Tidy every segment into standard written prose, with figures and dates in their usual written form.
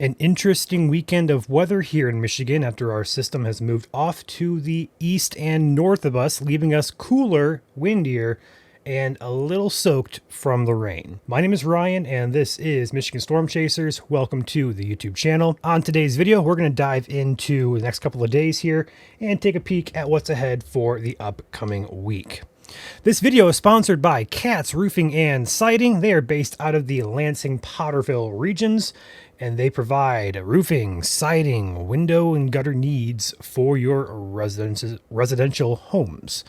An interesting weekend of weather here in Michigan after our system has moved off to the east and north of us, leaving us cooler, windier, and a little soaked from the rain. My name is Ryan, and this is Michigan Storm Chasers. Welcome to the YouTube channel. On today's video, we're going to dive into the next couple of days here and take a peek at what's ahead for the upcoming week. This video is sponsored by Katz Roofing and Siding. They are based out of the Lansing-Potterville regions, and they provide roofing, siding, window, and gutter needs for your residential homes.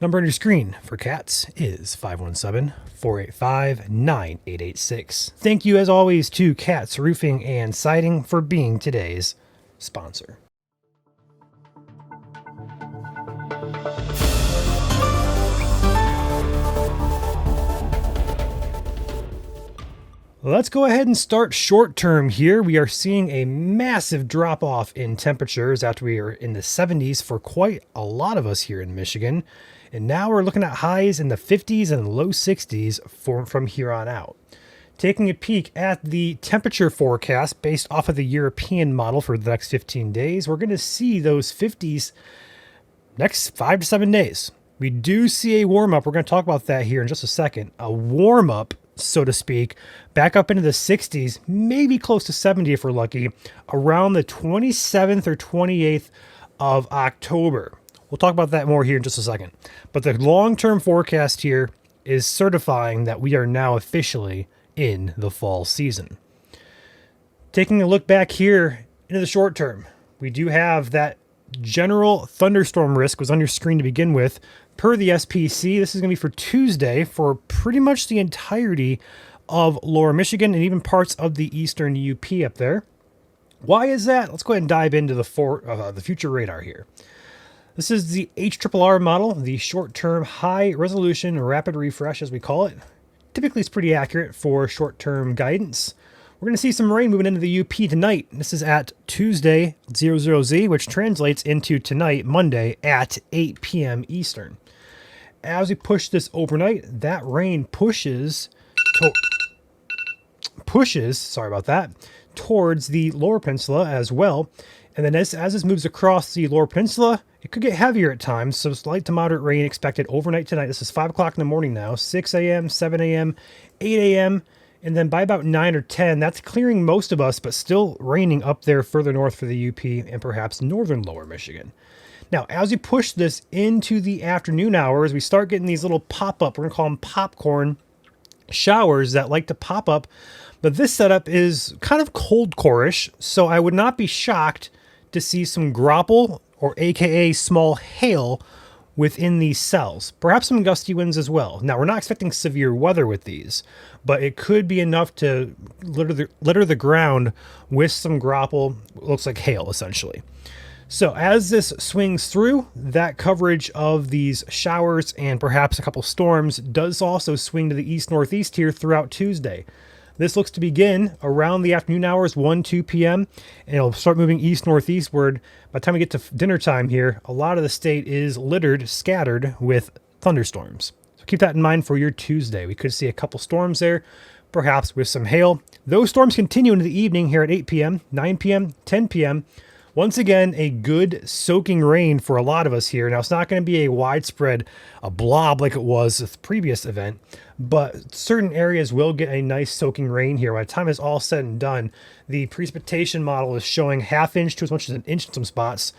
Number on your screen for Katz is 517-485-9886. Thank you, as always, to Katz Roofing and Siding for being today's sponsor. Let's go ahead and start short term here. We are seeing a massive drop off in temperatures after we were in the 70s for quite a lot of us here in Michigan. And now we're looking at highs in the 50s and low 60s from here on out. Taking a peek at the temperature forecast based off of the European model for the next 15 days, we're going to see those 50s next 5 to 7 days. We do see a warm up. We're going to talk about that here in just a second. A warm up, so to speak, back up into the 60s, maybe close to 70 if we're lucky, around the 27th or 28th of October. We'll talk about that more here in just a second. But the long-term forecast here is certifying that we are now officially in the fall season. Taking a look back here into the short term, we do have that general thunderstorm risk was on your screen to begin with. Per the SPC, this is going to be for Tuesday for pretty much the entirety of lower Michigan and even parts of the eastern UP up there. Why is that? Let's go ahead and dive into the future radar here. This is the HRRR model, the short-term high-resolution rapid refresh, as we call it. Typically, it's pretty accurate for short-term guidance. We're going to see some rain moving into the UP tonight. This is at Tuesday 00Z, which translates into tonight, Monday, at 8 p.m. Eastern. As we push this overnight, that rain pushes towards the lower peninsula as well. And then as this moves across the lower peninsula, it could get heavier at times. So slight to moderate rain expected overnight tonight. This is 5 o'clock in the morning now, 6 a.m., 7 a.m., 8 a.m., and then by about 9 or 10, that's clearing most of us, but still raining up there further north for the UP and perhaps northern lower Michigan. Now, as we push this into the afternoon hours, we start getting these little pop-up, we're going to call them popcorn showers that like to pop up. But this setup is kind of cold core-ish, so I would not be shocked to see some graupel, or AKA small hail, within these cells. Perhaps some gusty winds as well. Now, we're not expecting severe weather with these, but it could be enough to litter the ground with some graupel. Looks like hail, essentially. So as this swings through, that coverage of these showers and perhaps a couple storms does also swing to the east-northeast here throughout Tuesday. This looks to begin around the afternoon hours, 1, 2 p.m., and it'll start moving east-northeastward. By the time we get to dinner time here, a lot of the state is scattered with thunderstorms. So keep that in mind for your Tuesday. We could see a couple storms there, perhaps with some hail. Those storms continue into the evening here at 8 p.m., 9 p.m., 10 p.m., Once again, a good soaking rain for a lot of us here. Now, it's not going to be a widespread blob like it was with the previous event, but certain areas will get a nice soaking rain here. By the time it's all said and done, the precipitation model is showing ½ inch to as much as an inch in some spots.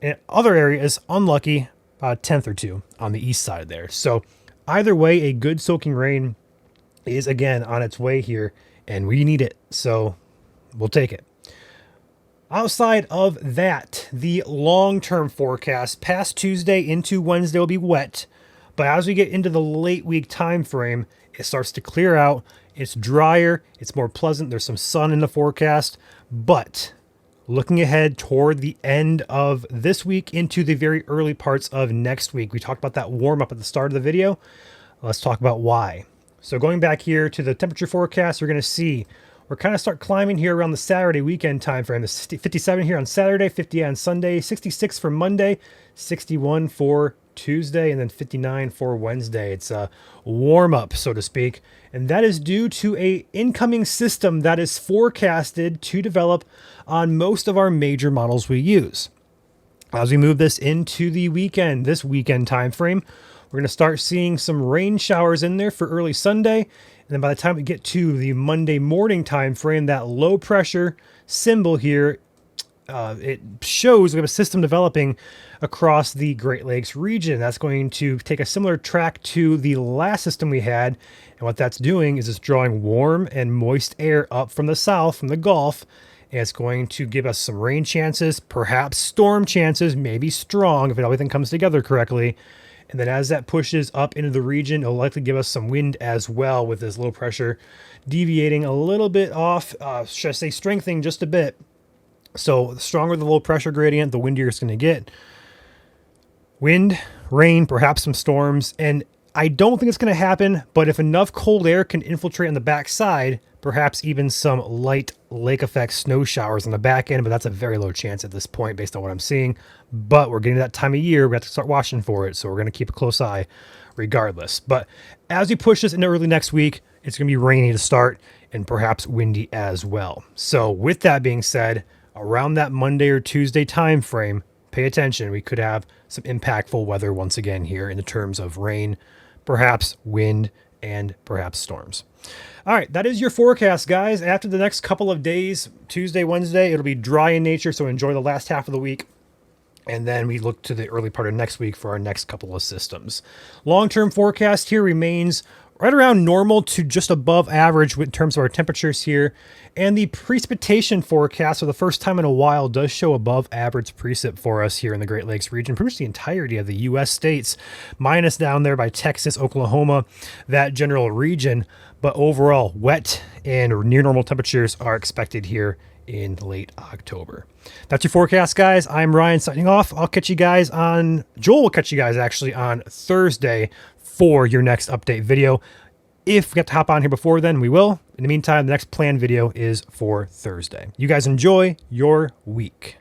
And other areas, unlucky, a tenth or two on the east side there. So either way, a good soaking rain is, again, on its way here, and we need it. So we'll take it. Outside of that, the long-term forecast past Tuesday into Wednesday will be wet, but as we get into the late week time frame, it starts to clear out. It's drier, it's more pleasant, there's some sun in the forecast, but looking ahead toward the end of this week into the very early parts of next week, we talked about that warm-up at the start of the video. Let's talk about why. So going back here to the temperature forecast, we're going to see we're kind of start climbing here around the Saturday weekend time frame. This 57 here on Saturday, 50 on Sunday, 66 for Monday, 61 for Tuesday, and then 59 for Wednesday. It's a warm up, so to speak. And that is due to a incoming system that is forecasted to develop on most of our major models we use. As we move this into the weekend, this weekend time frame, we're going to start seeing some rain showers in there for early Sunday. And then by the time we get to the Monday morning time frame, that low pressure symbol here, it shows we have a system developing across the Great Lakes region. That's going to take a similar track to the last system we had. And what that's doing is it's drawing warm and moist air up from the south, from the Gulf. And it's going to give us some rain chances, perhaps storm chances, maybe strong if everything comes together correctly. And then as that pushes up into the region, it'll likely give us some wind as well, with this low pressure deviating a little bit off, should I say strengthening just a bit. So the stronger the low pressure gradient, the windier it's going to get. Wind, rain, perhaps some storms. And I don't think it's going to happen, but if enough cold air can infiltrate on the backside, perhaps even some light lake effect snow showers on the back end, but that's a very low chance at this point based on what I'm seeing. But we're getting to that time of year, we have to start watching for it, so we're going to keep a close eye regardless. But as we push this into early next week, it's going to be rainy to start and perhaps windy as well. So with that being said, around that Monday or Tuesday time frame, pay attention. We could have some impactful weather once again here in the terms of rain, perhaps wind, and perhaps storms. All right, that is your forecast, guys. After the next couple of days, Tuesday, Wednesday, it'll be dry in nature, so enjoy the last half of the week. And then we look to the early part of next week for our next couple of systems. Long-term forecast here remains right around normal to just above average in terms of our temperatures here. And the precipitation forecast for the first time in a while does show above average precip for us here in the Great Lakes region, pretty much the entirety of the U.S. states, minus down there by Texas, Oklahoma, that general region. But overall, wet and near normal temperatures are expected here in late October. That's your forecast, guys. I'm Ryan signing off. I'll catch you guys on, Joel will catch you guys actually on Thursday for your next update video. If we have to hop on here before then, we will. In the meantime, the next planned video is for Thursday. You guys enjoy your week.